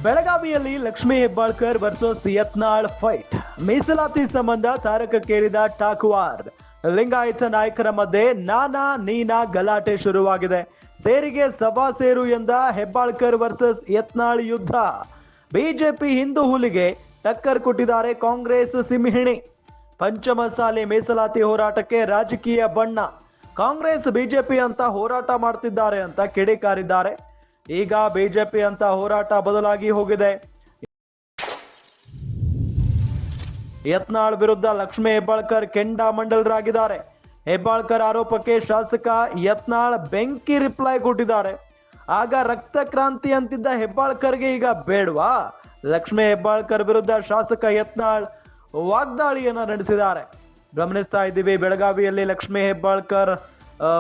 ಬೆಳಗಾವಿಯಲ್ಲಿ Lakshmi Hebbalkar versus Yatnal fight. ಮೀಸಲಾತಿ ಸಂಬಂಧ ತಾರಕಕ್ಕೇರಿದ ಟಾಕುವಾರ್. ಲಿಂಗಾಯತ ನಾಯಕರ ಮಧ್ಯೆ ನಾನಾ ನೀನಾ ಗಲಾಟೆ ಶುರುವಾಗಿದೆ. ಸೇರಿಗೆ ಸಭಾ ಸೇರು ಎಂದ ಹೆಬ್ಬಾಳ್ಕರ್ ವರ್ಸಸ್ ಯತ್ನಾಳ್ ಯುದ್ಧ. ಬಿಜೆಪಿ ಹಿಂದೂ ಹುಲಿಗೆ ಟಕ್ಕರ್ ಕೊಟ್ಟಿದ್ದಾರೆ ಕಾಂಗ್ರೆಸ್ ಸಿಂಹಿಣಿ. ಪಂಚಮಸಾಲಿ ಮೀಸಲಾತಿ ಹೋರಾಟಕ್ಕೆ ರಾಜಕೀಯ ಬಣ್ಣ. ಕಾಂಗ್ರೆಸ್ ಬಿಜೆಪಿ ಅಂತ ಹೋರಾಟ ಮಾಡ್ತಿದ್ದಾರೆ ಅಂತ ಕಿಡಿಕಾರಿದ್ದಾರೆ. ಈಗ ಬಿಜೆಪಿ ಅಂತ ಹೋರಾಟ ಬದಲಾಗಿ ಹೋಗಿದೆ. ಯತ್ನಾಳ್ ವಿರುದ್ಧ ಲಕ್ಷ್ಮೀ ಹೆಬ್ಬಾಳ್ಕರ್ ಕೆಂಡಾಮಂಡಲರಾಗಿದ್ದಾರೆ. ಹೆಬ್ಬಾಳ್ಕರ್ ಆರೋಪಕ್ಕೆ ಶಾಸಕ ಯತ್ನಾಳ್ ಬೆಂಕಿ ರಿಪ್ಲೈ ಕೊಟ್ಟಿದ್ದಾರೆ. ಆಗ ರಕ್ತ ಕ್ರಾಂತಿ ಅಂತಿದ್ದ ಹೆಬ್ಬಾಳ್ಕರ್ಗೆ ಈಗ ಬೇಡವಾ? ಲಕ್ಷ್ಮೀ ಹೆಬ್ಬಾಳ್ಕರ್ ವಿರುದ್ಧ ಶಾಸಕ ಯತ್ನಾಳ್ ವಾಗ್ದಾಳಿಯನ್ನ ನಡೆಸಿದ್ದಾರೆ. ಗಮನಿಸ್ತಾ ಇದ್ದೀವಿ, ಬೆಳಗಾವಿಯಲ್ಲಿ ಲಕ್ಷ್ಮೀ ಹೆಬ್ಬಾಳ್ಕರ್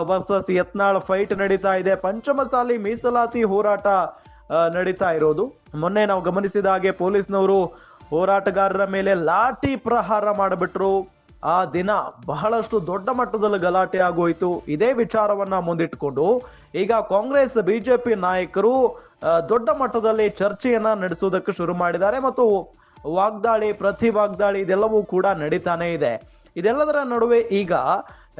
ವರ್ಸಸ್ ಯತ್ನಾಳ್ ಫೈಟ್ ನಡೀತಾ ಇದೆ. ಪಂಚಮಸಾಲಿ ಮೀಸಲಾತಿ ಹೋರಾಟ ನಡೀತಾ ಇರೋದು. ಮೊನ್ನೆ ನಾವು ಗಮನಿಸಿದ ಹಾಗೆ ಪೊಲೀಸ್ನವರು ಹೋರಾಟಗಾರರ ಮೇಲೆ ಲಾಠಿ ಪ್ರಹಾರ ಮಾಡಿಬಿಟ್ರು. ಆ ದಿನ ಬಹಳಷ್ಟು ದೊಡ್ಡ ಮಟ್ಟದಲ್ಲಿ ಗಲಾಟೆ ಆಗೋಯ್ತು. ಇದೇ ವಿಚಾರವನ್ನ ಮುಂದಿಟ್ಟುಕೊಂಡು ಈಗ ಕಾಂಗ್ರೆಸ್ ಬಿಜೆಪಿ ನಾಯಕರು ದೊಡ್ಡ ಮಟ್ಟದಲ್ಲಿ ಚರ್ಚೆಯನ್ನ ನಡೆಸೋದಕ್ಕೆ ಶುರು ಮಾಡಿದ್ದಾರೆ ಮತ್ತು ವಾಗ್ದಾಳಿ ಪ್ರತಿ ವಾಗ್ದಾಳಿ ಇದೆಲ್ಲವೂ ಕೂಡ ನಡೀತಾನೆ ಇದೆ. ಇದೆಲ್ಲದರ ನಡುವೆ ಈಗ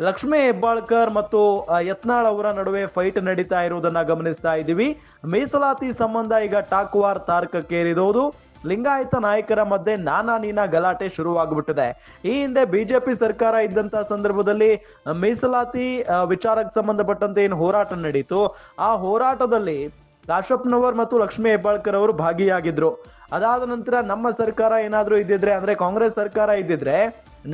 ಲಕ್ಷ್ಮೀ ಹೆಬ್ಬಾಳ್ಕರ್ ಮತ್ತು ಯತ್ನಾಳ್ ಅವರ ನಡುವೆ ಫೈಟ್ ನಡೀತಾ ಇರುವುದನ್ನ ಗಮನಿಸ್ತಾ ಇದ್ದೀವಿ. ಮೀಸಲಾತಿ ಸಂಬಂಧ ಈಗ ಟಾಕುವಾರ್ ತಾರಕಕ್ಕೇರಿರುವುದು. ಲಿಂಗಾಯತ ನಾಯಕರ ಮಧ್ಯೆ ನಾನಾ ನೀನಾ ಗಲಾಟೆ ಶುರುವಾಗ್ಬಿಟ್ಟಿದೆ. ಈ ಹಿಂದೆ ಬಿಜೆಪಿ ಸರ್ಕಾರ ಇದ್ದಂತ ಸಂದರ್ಭದಲ್ಲಿ ಮೀಸಲಾತಿ ವಿಚಾರಕ್ಕೆ ಸಂಬಂಧಪಟ್ಟಂತೆ ಏನು ಹೋರಾಟ ನಡೀತು, ಆ ಹೋರಾಟದಲ್ಲಿ ಕಾಶಪ್ಪನವರ್ ಮತ್ತು ಲಕ್ಷ್ಮೀ ಹೆಬ್ಬಾಳ್ಕರ್ ಅವರು ಭಾಗಿಯಾಗಿದ್ರು. ಅದಾದ ನಂತರ ನಮ್ಮ ಸರ್ಕಾರ ಏನಾದ್ರೂ ಇದ್ದಿದ್ರೆ, ಅಂದ್ರೆ ಕಾಂಗ್ರೆಸ್ ಸರ್ಕಾರ ಇದ್ದಿದ್ರೆ,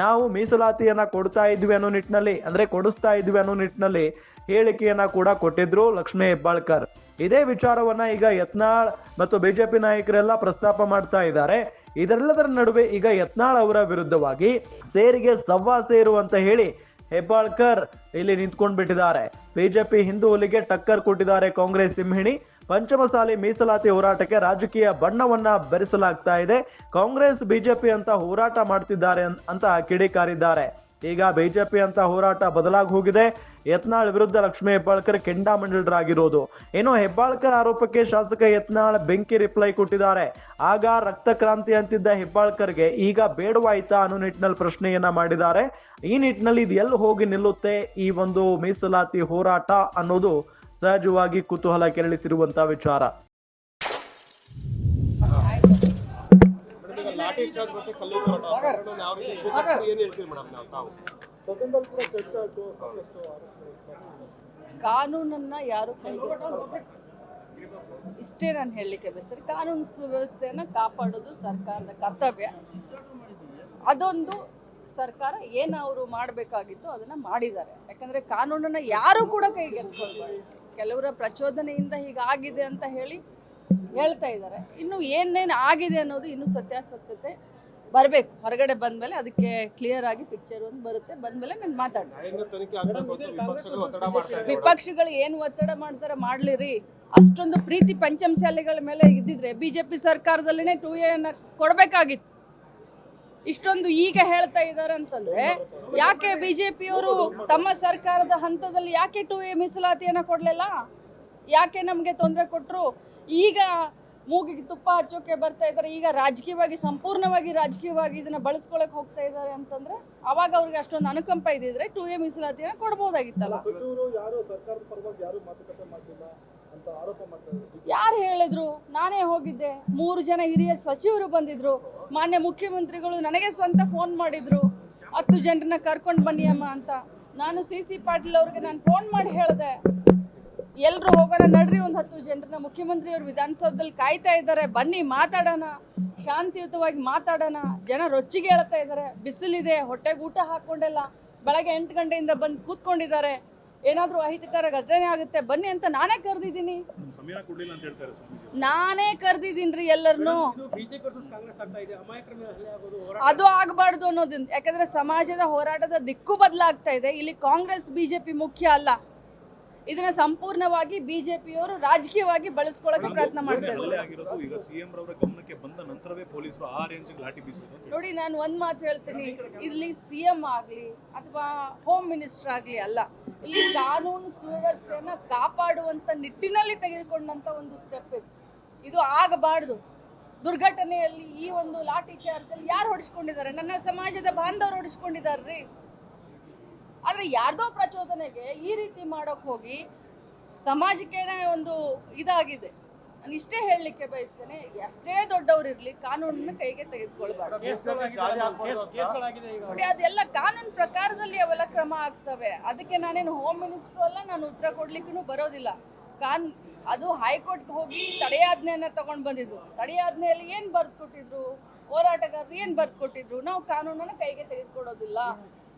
ನಾವು ಮೀಸಲಾತಿಯನ್ನ ಕೊಡ್ತಾ ಇದ್ವಿ ಅನ್ನೋ ನಿಟ್ಟಿನಲ್ಲಿ, ಅಂದ್ರೆ ಕೊಡಿಸ್ತಾ ಇದ್ವಿ ಅನ್ನೋ ನಿಟ್ಟಿನಲ್ಲಿ ಹೇಳಿಕೆಯನ್ನ ಕೂಡ ಕೊಟ್ಟಿದ್ರು ಲಕ್ಷ್ಮೀ ಹೆಬ್ಬಾಳ್ಕರ್. ಇದೇ ವಿಚಾರವನ್ನ ಈಗ ಯತ್ನಾಳ್ ಮತ್ತು ಬಿಜೆಪಿ ನಾಯಕರೆಲ್ಲ ಪ್ರಸ್ತಾಪ ಮಾಡ್ತಾ ಇದ್ದಾರೆ. ಇದೆಲ್ಲದರ ನಡುವೆ ಈಗ ಯತ್ನಾಳ್ ಅವರ ವಿರುದ್ಧವಾಗಿ ಸೇರಿಗೆ ಸವ್ವಾ ಸೇರು ಅಂತ ಹೇಳಿ ಹೆಬ್ಬಾಳ್ಕರ್ ಇಲ್ಲಿ ನಿಂತ್ಕೊಂಡ್ ಬಿಟ್ಟಿದ್ದಾರೆ. ಬಿಜೆಪಿ ಹಿಂದೂ ಹುಲಿಗೆ ಟಕ್ಕರ್ ಕೊಟ್ಟಿದ್ದಾರೆ ಕಾಂಗ್ರೆಸ್ ಸಿಂಹಿಣಿ. ಪಂಚಮಸಾಲಿ ಮೀಸಲಾತಿ ಹೋರಾಟಕ್ಕೆ ರಾಜಕೀಯ ಬಣ್ಣವನ್ನ ಬೆರೆಸಲಾಗ್ತಾ ಇದೆ. ಕಾಂಗ್ರೆಸ್ ಬಿಜೆಪಿ ಅಂತ ಹೋರಾಟ ಮಾಡ್ತಿದ್ದಾರೆ ಅಂತ ಕಿಡಿಕಾರಿದ್ದಾರೆ. ಈಗ ಬಿಜೆಪಿ ಅಂತ ಹೋರಾಟ ಬದಲಾಗಿ ಹೋಗಿದೆ. ಯತ್ನಾಳ್ ವಿರುದ್ಧ ಲಕ್ಷ್ಮೀ ಹೆಬ್ಬಾಳ್ಕರ್ ಕೆಂಡಾಮಂಡಲರಾಗಿರೋದು. ಏನೋ ಹೆಬ್ಬಾಳ್ಕರ್ ಆರೋಪಕ್ಕೆ ಶಾಸಕ ಯತ್ನಾಳ್ ಬೆಂಕಿ ರಿಪ್ಲೈ ಕೊಟ್ಟಿದ್ದಾರೆ. ಆಗ ರಕ್ತ ಕ್ರಾಂತಿ ಅಂತಿದ್ದ ಹೆಬ್ಬಾಳ್ಕರ್ಗೆ ಈಗ ಬೇಡವಾಯ್ತಾ ಅನ್ನೋ ನಿಟ್ಟಿನಲ್ಲಿ ಪ್ರಶ್ನೆಯನ್ನ ಮಾಡಿದ್ದಾರೆ. ಈ ನಿಟ್ಟಿನಲ್ಲಿ ಇದು ಎಲ್ಲಿ ಹೋಗಿ ನಿಲ್ಲುತ್ತೆ ಈ ಒಂದು ಮೀಸಲಾತಿ ಹೋರಾಟ ಅನ್ನೋದು ಸಹಜವಾಗಿ ಕುತೂಹಲ ಕೆರಳಿಸಿರುವಂತಹ ವಿಚಾರ. ಕಾನೂನನ್ನ ಯಾರು ಇಷ್ಟೇ ನಾನು ಹೇಳಲಿಕ್ಕೆ ಬಯಸ್ತಾರೆ. ಕಾನೂನು ಸುವ್ಯವಸ್ಥೆಯನ್ನ ಕಾಪಾಡೋದು ಸರ್ಕಾರದ ಕರ್ತವ್ಯ. ಅದೊಂದು ಸರ್ಕಾರ ಏನು ಅವರು ಮಾಡಬೇಕಾಗಿತ್ತು ಅದನ್ನ ಮಾಡಿದ್ದಾರೆ. ಯಾಕಂದ್ರೆ ಕಾನೂನನ್ನ ಯಾರು ಕೂಡ ಕೈಗೆತ್ತಿಕೊಳ್ಬಾರ್ದು. ಕೆಲವರ ಪ್ರಚೋದನೆಯಿಂದ ಹೀಗಾಗಿದೆ ಅಂತ ಹೇಳ್ತಾ ಇದ್ದಾರೆ. ಇನ್ನು ಏನೇನು ಆಗಿದೆ ಅನ್ನೋದು ಇನ್ನೂ ಸತ್ಯಾಸತ್ಯತೆ ಬರಬೇಕು. ಹೊರಗಡೆ ಬಂದ್ಮೇಲೆ ಅದಕ್ಕೆ ಕ್ಲಿಯರ್ ಆಗಿ ಪಿಕ್ಚರ್ ಒಂದು ಬರುತ್ತೆ. ಬಂದ್ಮೇಲೆ ನಾನು ಮಾತಾಡ್ತೀನಿ. ವಿಪಕ್ಷಗಳು ಏನು ಒತ್ತಡ ಮಾಡ್ತಾರೆ ಮಾಡ್ಲಿರಿ. ಅಷ್ಟೊಂದು ಪ್ರೀತಿ ಪಂಚಮಸಾಲಿಗಳ ಮೇಲೆ ಇದ್ದಿದ್ರೆ ಬಿಜೆಪಿ ಸರ್ಕಾರದಲ್ಲಿನೇ 2A ಕೊಡಬೇಕಾಗಿತ್ತು. ಇಷ್ಟೊಂದು ಈಗ ಹೇಳ್ತಾ ಇದ್ದಾರೆ ಅಂತಂದ್ರೆ ಯಾಕೆ ಬಿಜೆಪಿಯವರು ತಮ್ಮ ಸರ್ಕಾರದ ಹಂತದಲ್ಲಿ ಯಾಕೆ 2A ಮೀಸಲಾತಿಯನ್ನ ಕೊಡ್ಲಿಲ್ಲ? ಯಾಕೆ ನಮಗೆ ತೊಂದರೆ ಕೊಟ್ಟರು? ಈಗ ಮೂಗಿಗೆ ತುಪ್ಪ ಹಚ್ಚೋಕೆ ಬರ್ತಾ ಇದ್ದಾರೆ. ಈಗ ರಾಜಕೀಯವಾಗಿ ಸಂಪೂರ್ಣವಾಗಿ ರಾಜಕೀಯವಾಗಿ ಇದನ್ನ ಬಳಸ್ಕೊಳಕ್ ಹೋಗ್ತಾ ಇದ್ದಾರೆ ಅಂತಂದ್ರೆ ಅವಾಗ ಅವ್ರಿಗೆ ಅಷ್ಟೊಂದು ಅನುಕಂಪ ಇದ್ದಿದ್ರೆ 2A ಮೀಸಲಾತಿಯನ್ನ ಕೊಡ್ಬೋದಾಗಿತ್ತಲ್ಲ. ಯಾರು ಹೇಳಿದ್ರು? ನಾನೇ ಹೋಗಿದ್ದೆ. 3 ಜನ ಹಿರಿಯ ಸಚಿವರು ಬಂದಿದ್ರು. ಮಾನ್ಯ ಮುಖ್ಯಮಂತ್ರಿಗಳು ನನಗೆ ಸ್ವಂತ ಫೋನ್ ಮಾಡಿದ್ರು, 10 ಜನರನ್ನ ಕರ್ಕೊಂಡು ಬನ್ನಿ ಅಮ್ಮ ಅಂತ. ನಾನು CC ಪಾಟೀಲ್ ಅವ್ರಿಗೆ ನಾನು ಫೋನ್ ಮಾಡಿ ಹೇಳಿದೆ, ಎಲ್ಲರೂ ಹೋಗೋಣ ನಡ್ರಿ, ಒಂದು 10 ಜನರನ್ನ ಮುಖ್ಯಮಂತ್ರಿಯವರು ವಿಧಾನಸೌಧದಲ್ಲಿ ಕಾಯ್ತಾ ಇದ್ದಾರೆ, ಬನ್ನಿ ಮಾತಾಡೋಣ, ಶಾಂತಿಯುತವಾಗಿ ಮಾತಾಡೋಣ. ಜನ ರೊಚ್ಚಿಗೆ ಹೇಳ್ತಾ ಇದ್ದಾರೆ, ಬಿಸಿಲಿದೆ, ಹೊಟ್ಟೆಗೆ ಊಟ ಹಾಕೊಂಡಿಲ್ಲ, ಬೆಳಗ್ಗೆ 8 ಗಂಟೆಯಿಂದ ಬಂದು ಕೂತ್ಕೊಂಡಿದ್ದಾರೆ, ಏನಾದರೂ ಅಹಿತಕರ ಘಟನೆ ಆಗುತ್ತೆ ಬನ್ನಿ ಅಂತ ನಾನೇ ಕರೆದಿದ್ದೀನಿ. ನಾನೇ ಕರೆದಿದ್ದೀನಿ ಎಲ್ಲರನ್ನೂ. ಅದು ಆಗಬಾರ್ದು ಅನ್ನೋದ್ರಿಂದ, ಯಾಕಂದ್ರೆ ಸಮಾಜದ ಹೋರಾಟದ ದಿಕ್ಕು ಬದಲಾಗ್ತಾ ಇದೆ. ಇಲ್ಲಿ ಕಾಂಗ್ರೆಸ್ ಬಿಜೆಪಿ ಮುಖ್ಯ ಅಲ್ಲ. ಇದನ್ನ ಸಂಪೂರ್ಣವಾಗಿ ಬಿಜೆಪಿಯವರು ರಾಜಕೀಯವಾಗಿ ಬಳಸ್ಕೊಳ್ಳೋಕೆ ಪ್ರಯತ್ನ ಮಾಡ್ತಾ ಇದ್ದಾರೆ. ನೋಡಿ, ನಾನು ಒಂದ್ ಮಾತು ಹೇಳ್ತೀನಿ, ಇಲ್ಲಿ CM ಆಗ್ಲಿ ಅಥವಾ ಹೋಮ್ ಮಿನಿಸ್ಟರ್ ಆಗ್ಲಿ ಅಲ್ಲ, ಇಲ್ಲಿ ಕಾನೂನು ಸುವ್ಯವಸ್ಥೆಯನ್ನ ಕಾಪಾಡುವಂತ ನಿಟ್ಟಿನಲ್ಲಿ ತೆಗೆದುಕೊಂಡಂತ ಒಂದು ಸ್ಟೆಪ್ ಇದು. ಇದು ಆಗಬಾರ್ದು. ದುರ್ಘಟನೆಯಲ್ಲಿ ಈ ಒಂದು ಲಾಠಿ ಚಾರ್ಜ್ ಅಲ್ಲಿ ಯಾರು ಹೊಡಿಸ್ಕೊಂಡಿದ್ದಾರೆ? ನನ್ನ ಸಮಾಜದ ಬಾಂಧವರು ಹೊಡಿಸ್ಕೊಂಡಿದಾರ್ರಿ. ಆದ್ರೆ ಯಾರ್ದೋ ಪ್ರಚೋದನೆಗೆ ಈ ರೀತಿ ಮಾಡೋಕ್ ಹೋಗಿ ಸಮಾಜಕ್ಕೇನೆ ಒಂದು ಇದಾಗಿದೆ. ನಾನು ಇಷ್ಟೇ ಹೇಳಲಿಕ್ಕೆ ಬಯಸ್ತೇನೆ, ಎಷ್ಟೇ ದೊಡ್ಡವ್ರು ಇರ್ಲಿ ಕಾನೂನನ್ನ ಕೈಗೆ ತೆಗೆದುಕೊಳ್ಬಾರ್ದು. ನೋಡಿ, ಅದೆಲ್ಲ ಕಾನೂನು ಪ್ರಕಾರದಲ್ಲಿ ಅವೆಲ್ಲ ಕ್ರಮ ಆಗ್ತವೆ. ಅದಕ್ಕೆ ನಾನೇನು ಹೋಮ್ ಮಿನಿಸ್ಟ್ರು ಅಲ್ಲ, ನಾನು ಉತ್ತರ ಕೊಡ್ಲಿಕ್ಕೂ ಬರೋದಿಲ್ಲ. ಅದು ಹೈಕೋರ್ಟ್ಗೆ ಹೋಗಿ ತಡೆಯಾಜ್ಞೆಯನ್ನ ತಗೊಂಡು ಬಂದಿದ್ರು. ತಡೆಯಾಜ್ಞೆಯಲ್ಲಿ ಏನ್ ಬರ್ದು ಕೊಟ್ಟಿದ್ರು? ಹೋರಾಟಗಾರರು ಏನ್ ಬರ್ದು ಕೊಟ್ಟಿದ್ರು? ನಾವು ಕಾನೂನನ್ನ ಕೈಗೆ ತೆಗೆದುಕೊಡೋದಿಲ್ಲ,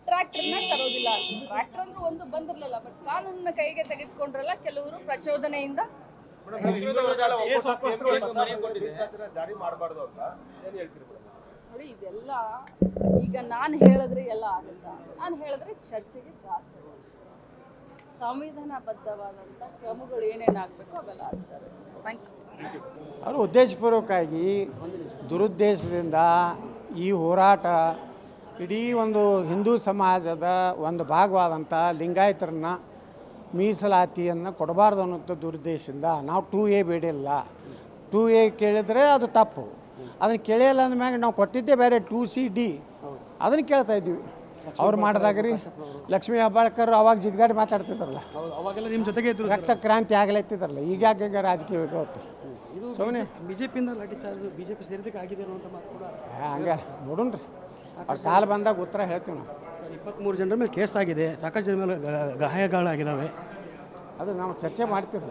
ಟ್ರ್ಯಾಕ್ಟರ್ನ ತರೋದಿಲ್ಲ. ಟ್ರ್ಯಾಕ್ಟರ್ ಅಂದ್ರೆ ಒಂದು ಬಂದಿರ್ಲಿಲ್ಲ, ಬಟ್ ಕಾನೂನನ್ನ ಕೈಗೆ ತೆಗೆದುಕೊಂಡ್ರಲ್ಲ ಕೆಲವರು ಪ್ರಚೋದನೆಯಿಂದ. ನೋಡಿ, ಇದೆಲ್ಲ ಈಗ ನಾನು ಹೇಳಿದ್ರೆ ಎಲ್ಲ ಆಗುತ್ತಾ? ನಾನು ಹೇಳಿದ್ರೆ ಚರ್ಚೆಗೆ ತ್ರಾಸ. ಸಂವಿಧಾನಬದ್ಧವಾದಂಥ ಕ್ರಮಗಳು ಏನೇನಾಗಬೇಕು ಅವೆಲ್ಲ ಆಗ್ತವೆ. Thank you. ಅವರು ಉದ್ದೇಶಪೂರ್ವಕವಾಗಿ ದುರುದ್ದೇಶದಿಂದ ಈ ಹೋರಾಟ ಇಡೀ ಒಂದು ಹಿಂದೂ ಸಮಾಜದ ಒಂದು ಭಾಗವಾದಂಥ ಲಿಂಗಾಯತರನ್ನ ಮೀಸಲಾತಿಯನ್ನು ಕೊಡಬಾರ್ದು ಅನ್ನೋಂಥ ದುರುದ್ದೇಶದಿಂದ ನಾವು 2A ಬೇಡಿಲ್ಲ. 2A ಕೇಳಿದರೆ ಅದು ತಪ್ಪು. ಅದನ್ನು ಕೇಳಿಲ್ಲ ಅಂದಮ್ಯಾಗ ನಾವು ಕೊಟ್ಟಿದ್ದೇ ಬೇರೆ 2CD ಅದನ್ನು ಕೇಳ್ತಾ ಇದ್ದೀವಿ. ಅವ್ರು ಮಾಡಿದಾಗ ರೀ ಲಕ್ಷ್ಮೀ ಹೆಬ್ಬಾಳ್ಕರ್ ಅವಾಗ ಜಿಗ್ದಾಡಿ ಮಾತಾಡ್ತಿದ್ರಲ್ಲ, ಅವಾಗೆಲ್ಲ ನಿಮ್ಮ ಜೊತೆಗೆ ಇದ್ರು. ರಕ್ತ ಕ್ರಾಂತಿ ಆಗ್ಲತ್ತಿದ್ರಲ್ಲ, ಈಗ ರಾಜಕೀಯ ಹೋಗ್ತಾರೆ ಸುಮ್ಮನೆ ಬಿಜೆಪಿಯಿಂದ ಲಾಠಿ ಚಾರ್ಜ್ ಬಿಜೆಪಿ ಸೇರಿದಕ್ಕೆ ಆಗಿದೆ ಅನ್ನುವಂಥ ಮಾತು ಕೂಡ ಹಂಗೆ ನೋಡೋಣ್ರಿ. ಅವ್ರ ಕಾಲ ಬಂದಾಗ ಉತ್ತರ ಹೇಳ್ತೀವಿ ನಾವು. 23 ಜನರ ಮೇಲೆ ಕೇಸ್ ಆಗಿದೆ, ಸಾಕಷ್ಟು ಜನ ಮೇಲೆ ಗಾಯಗಳಾಗಿದ್ದಾವೆ. ಅದು ನಾವು ಚರ್ಚೆ ಮಾಡ್ತೀವಿ.